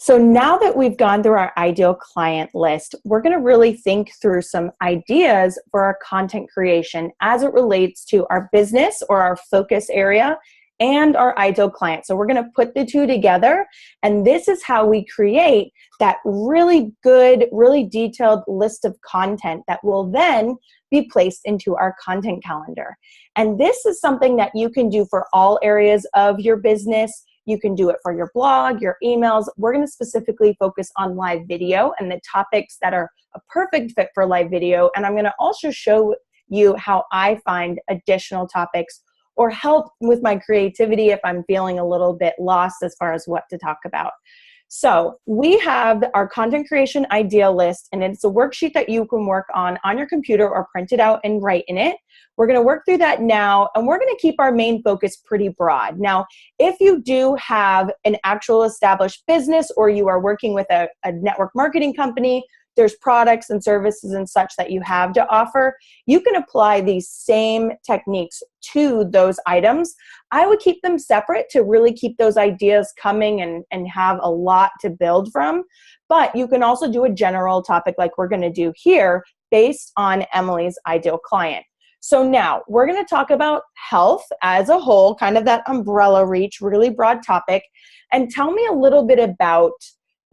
So now that we've gone through our ideal client list, we're going to really think through some ideas for our content creation as it relates to our business or our focus area and our ideal client. So we're going to put the two together, and this is how we create that really good, really detailed list of content that will then be placed into our content calendar. And this is something that you can do for all areas of your business. You can do it for your blog, your emails. We're going to specifically focus on live video and the topics that are a perfect fit for live video. And I'm going to also show you how I find additional topics or help with my creativity if I'm feeling a little bit lost as far as what to talk about. So we have our content creation idea list, and it's a worksheet that you can work on your computer or print it out and write in it. We're going to work through that now, and we're going to keep our main focus pretty broad. Now, if you do have an actual established business or you are working with a network marketing company, there's products and services and such that you have to offer, you can apply these same techniques to those items. I would keep them separate to really keep those ideas coming and have a lot to build from. But you can also do a general topic like we're going to do here based on Emily's ideal client. So now we're going to talk about health as a whole, kind of that umbrella reach, really broad topic. And tell me a little bit about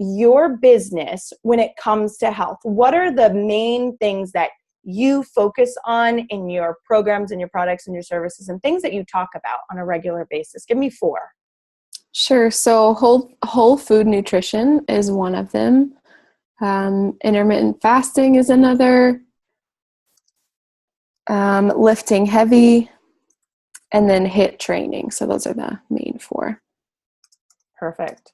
your business when it comes to health. What are the main things that you focus on in your programs and your products and your services and things that you talk about on a regular basis? Give me 4. Sure. So whole food nutrition is one of them. Intermittent fasting is another. Lifting heavy, and then HIIT training. So those are the main 4. Perfect.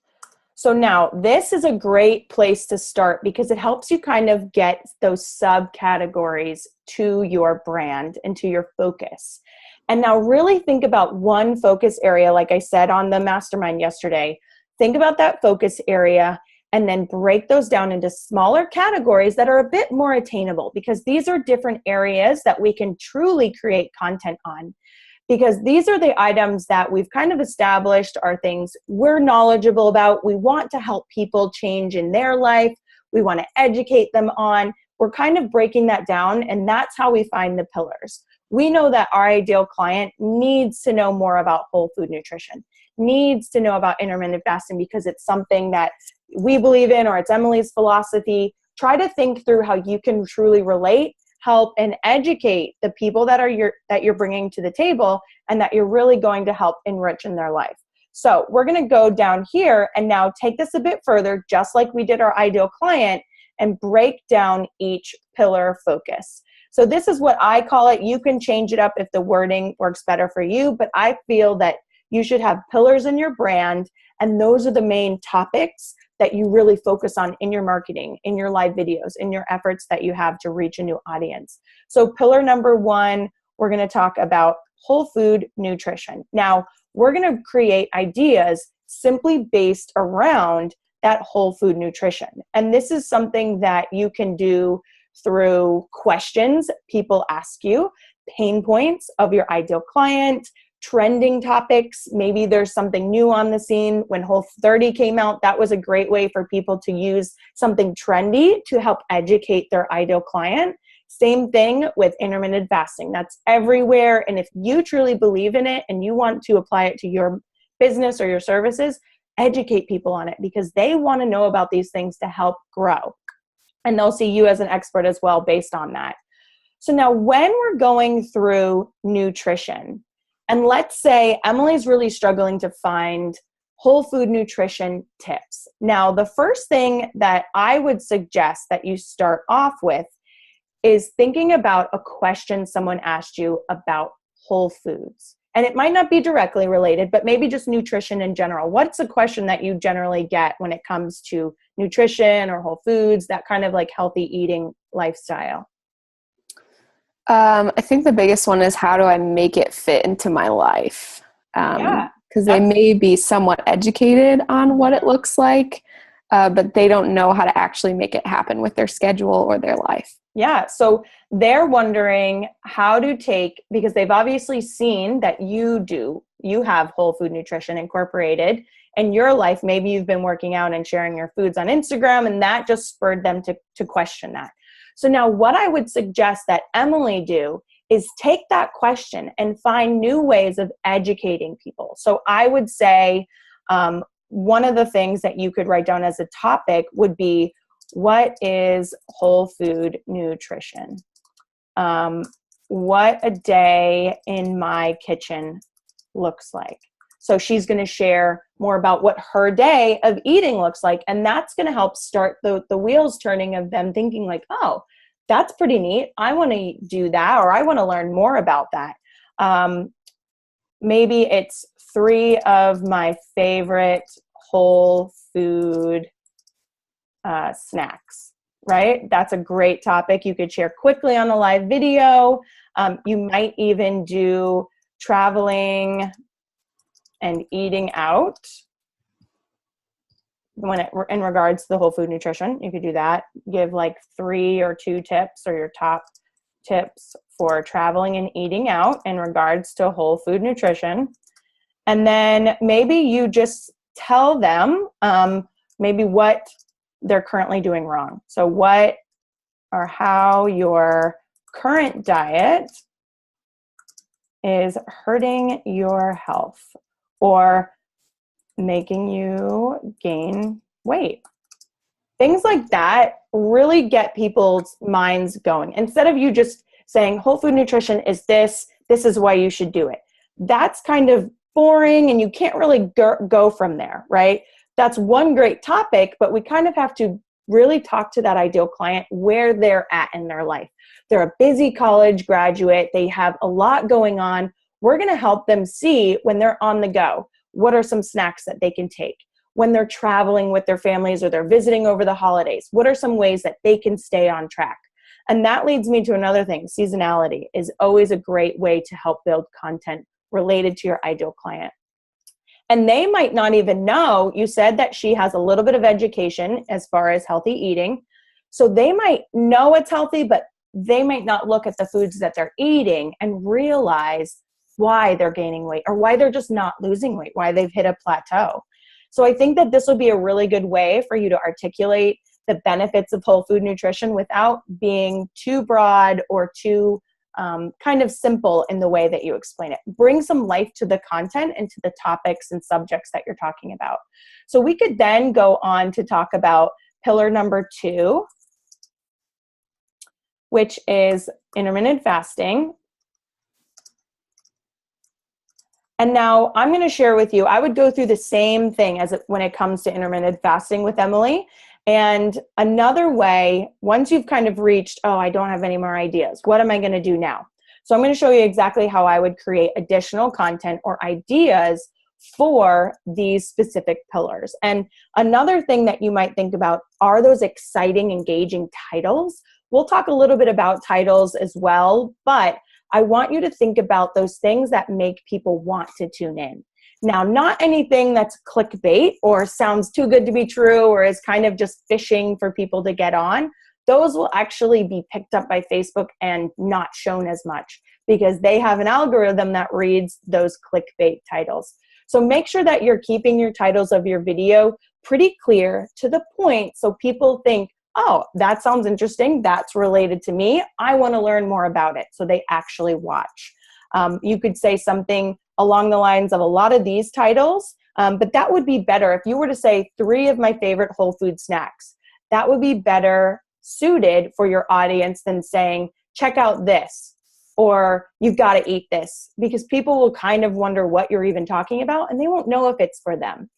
So now this is a great place to start because it helps you kind of get those subcategories to your brand and to your focus. And now really think about one focus area, like I said on the mastermind yesterday. Think about that focus area and then break those down into smaller categories that are a bit more attainable, because these are different areas that we can truly create content on. Because these are the items that we've kind of established are things we're knowledgeable about. We want to help people change in their life. We want to educate them on. We're kind of breaking that down, and that's how we find the pillars. We know that our ideal client needs to know more about whole food nutrition, needs to know about intermittent fasting because it's something that we believe in or it's Emily's philosophy. Try to think through how you can truly relate, help, and educate the people that you're bringing to the table and that you're really going to help enrich in their life. So we're going to go down here and now take this a bit further, just like we did our ideal client, and break down each pillar focus. So this is what I call it. You can change it up if the wording works better for you, but I feel that you should have pillars in your brand, and those are the main topics that you really focus on in your marketing, in your live videos, in your efforts that you have to reach a new audience. So pillar number 1, we're going to talk about whole food nutrition. Now, we're going to create ideas simply based around that whole food nutrition. And this is something that you can do through questions people ask you, pain points of your ideal client, trending topics. Maybe there's something new on the scene. When Whole30 came out, that was a great way for people to use something trendy to help educate their ideal client. Same thing with intermittent fasting. That's everywhere. And if you truly believe in it and you want to apply it to your business or your services, educate people on it because they want to know about these things to help grow. And they'll see you as an expert as well based on that. So now when we're going through nutrition, and let's say Emily's really struggling to find whole food nutrition tips. Now, the first thing that I would suggest that you start off with is thinking about a question someone asked you about whole foods. And it might not be directly related, but maybe just nutrition in general. What's a question that you generally get when it comes to nutrition or whole foods, that kind of like healthy eating lifestyle? I think the biggest one is, how do I make it fit into my life? Because they may be somewhat educated on what it looks like, but they don't know how to actually make it happen with their schedule or their life. Yeah. So they're wondering how to take, because they've obviously seen that you have whole food nutrition incorporated in your life. Maybe you've been working out and sharing your foods on Instagram, and that just spurred them to question that. So now what I would suggest that Emily do is take that question and find new ways of educating people. So I would say one of the things that you could write down as a topic would be, what is whole food nutrition? What a day in my kitchen looks like. So she's going to share more about what her day of eating looks like. And that's going to help start the wheels turning of them thinking like, oh, that's pretty neat. I want to do that, or I want to learn more about that. Maybe it's 3 of my favorite whole food snacks, right? That's a great topic. You could share quickly on a live video. You might even do traveling and eating out in regards to the whole food nutrition. You could do that. Give like 3 or 2 tips, or your top tips for traveling and eating out in regards to whole food nutrition. And then maybe you just tell them maybe what they're currently doing wrong. So what or how your current diet is hurting your health or making you gain weight. Things like that really get people's minds going. Instead of you just saying whole food nutrition is this is why you should do it. That's kind of boring, and you can't really go from there, right? That's one great topic, but we kind of have to really talk to that ideal client where they're at in their life. They're a busy college graduate. They have a lot going on. We're going to help them see when they're on the go, what are some snacks that they can take? When they're traveling with their families or they're visiting over the holidays, what are some ways that they can stay on track? And that leads me to another thing. Seasonality is always a great way to help build content related to your ideal client. And they might not even know, you said that she has a little bit of education as far as healthy eating. So they might know it's healthy, but they might not look at the foods that they're eating and realize why they're gaining weight, or why they're just not losing weight, why they've hit a plateau. So I think that this will be a really good way for you to articulate the benefits of whole food nutrition without being too broad or too kind of simple in the way that you explain it. Bring some life to the content and to the topics and subjects that you're talking about. So we could then go on to talk about pillar number 2, which is intermittent fasting. And now I'm going to share with you, I would go through the same thing when it comes to intermittent fasting with Emily. And another way, once you've kind of reached, oh, I don't have any more ideas, what am I going to do now? So I'm going to show you exactly how I would create additional content or ideas for these specific pillars. And another thing that you might think about are those exciting, engaging titles. We'll talk a little bit about titles as well, but I want you to think about those things that make people want to tune in. Now, not anything that's clickbait or sounds too good to be true or is kind of just fishing for people to get on. Those will actually be picked up by Facebook and not shown as much because they have an algorithm that reads those clickbait titles. So make sure that you're keeping your titles of your video pretty clear to the point so people think, oh, that sounds interesting. That's related to me. I want to learn more about it. So they actually watch. You could say something along the lines of a lot of these titles, but that would be better. If you were to say 3 of my favorite whole food snacks, that would be better suited for your audience than saying, check out this, or you've got to eat this, because people will kind of wonder what you're even talking about and they won't know if it's for them.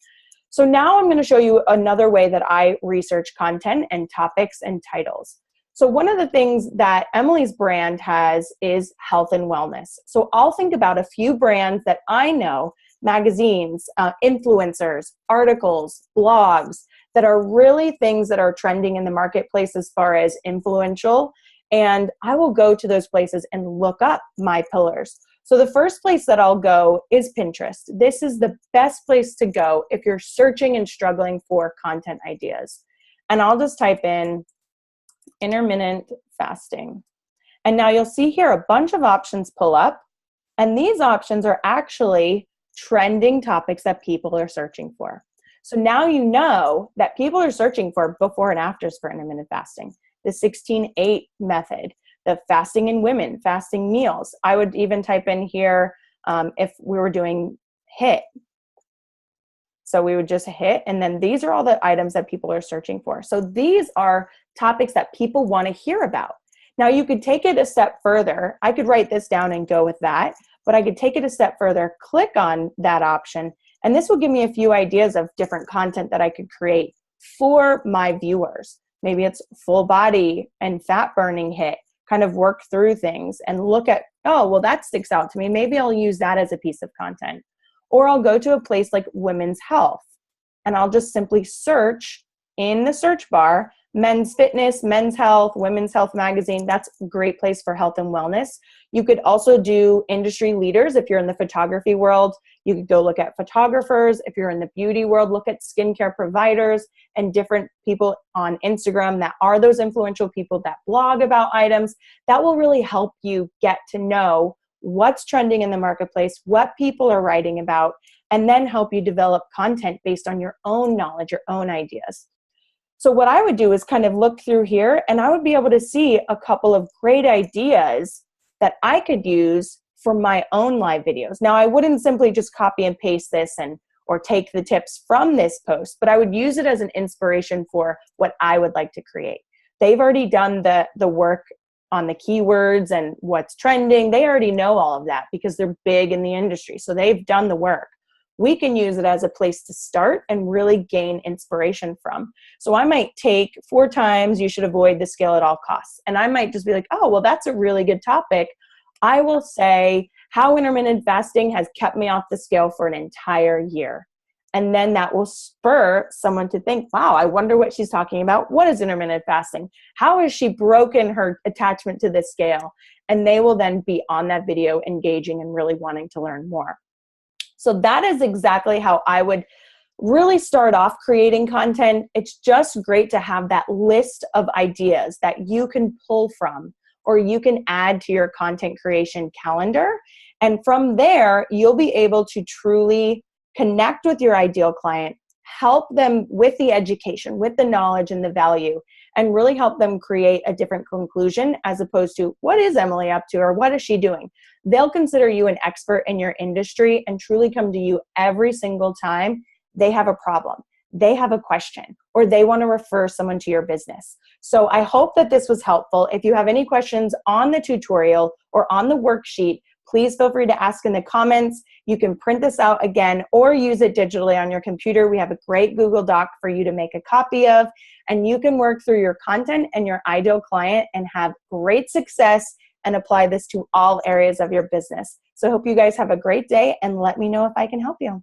So now I'm going to show you another way that I research content and topics and titles. So one of the things that Emily's brand has is health and wellness. So I'll think about a few brands that I know, magazines, influencers, articles, blogs, that are really things that are trending in the marketplace as far as influential. And I will go to those places and look up my pillars. So the first place that I'll go is Pinterest. This is the best place to go if you're searching and struggling for content ideas. And I'll just type in intermittent fasting. And now you'll see here a bunch of options pull up. And these options are actually trending topics that people are searching for. So now you know that people are searching for before and afters for intermittent fasting, the 16-8 method, the fasting in women, fasting meals. I would even type in here if we were doing HIIT. So we would just hit, and then these are all the items that people are searching for. So these are topics that people want to hear about. Now you could take it a step further. I could write this down and go with that, but I could take it a step further, click on that option, and this will give me a few ideas of different content that I could create for my viewers. Maybe it's full body and fat burning HIIT, kind of work through things and look at, oh, well, that sticks out to me. Maybe I'll use that as a piece of content. Or I'll go to a place like women's health and I'll just simply search in the search bar, men's fitness, men's health, women's health magazine. That's a great place for health and wellness. You could also do industry leaders. If you're in the photography world, you could go look at photographers. If you're in the beauty world, look at skincare providers and different people on Instagram that are those influential people that blog about items. That will really help you get to know what's trending in the marketplace, what people are writing about, and then help you develop content based on your own knowledge, your own ideas. So what I would do is kind of look through here and I would be able to see a couple of great ideas that I could use for my own live videos. Now, I wouldn't simply just copy and paste this or take the tips from this post, but I would use it as an inspiration for what I would like to create. They've already done the work on the keywords and what's trending. They already know all of that because they're big in the industry. So they've done the work. We can use it as a place to start and really gain inspiration from. So I might take 4 times you should avoid the scale at all costs. And I might just be like, oh, well, that's a really good topic. I will say how intermittent fasting has kept me off the scale for an entire year. And then that will spur someone to think, wow, I wonder what she's talking about. What is intermittent fasting? How has she broken her attachment to this scale? And they will then be on that video engaging and really wanting to learn more. So that is exactly how I would really start off creating content. It's just great to have that list of ideas that you can pull from or you can add to your content creation calendar. And from there, you'll be able to truly connect with your ideal client, help them with the education, with the knowledge and the value, and really help them create a different conclusion as opposed to what is Emily up to or what is she doing? They'll consider you an expert in your industry and truly come to you every single time they have a problem, they have a question, or they want to refer someone to your business. So I hope that this was helpful. If you have any questions on the tutorial or on the worksheet, please feel free to ask in the comments. You can print this out again or use it digitally on your computer. We have a great Google Doc for you to make a copy of, and you can work through your content and your ideal client and have great success and apply this to all areas of your business. So I hope you guys have a great day and let me know if I can help you.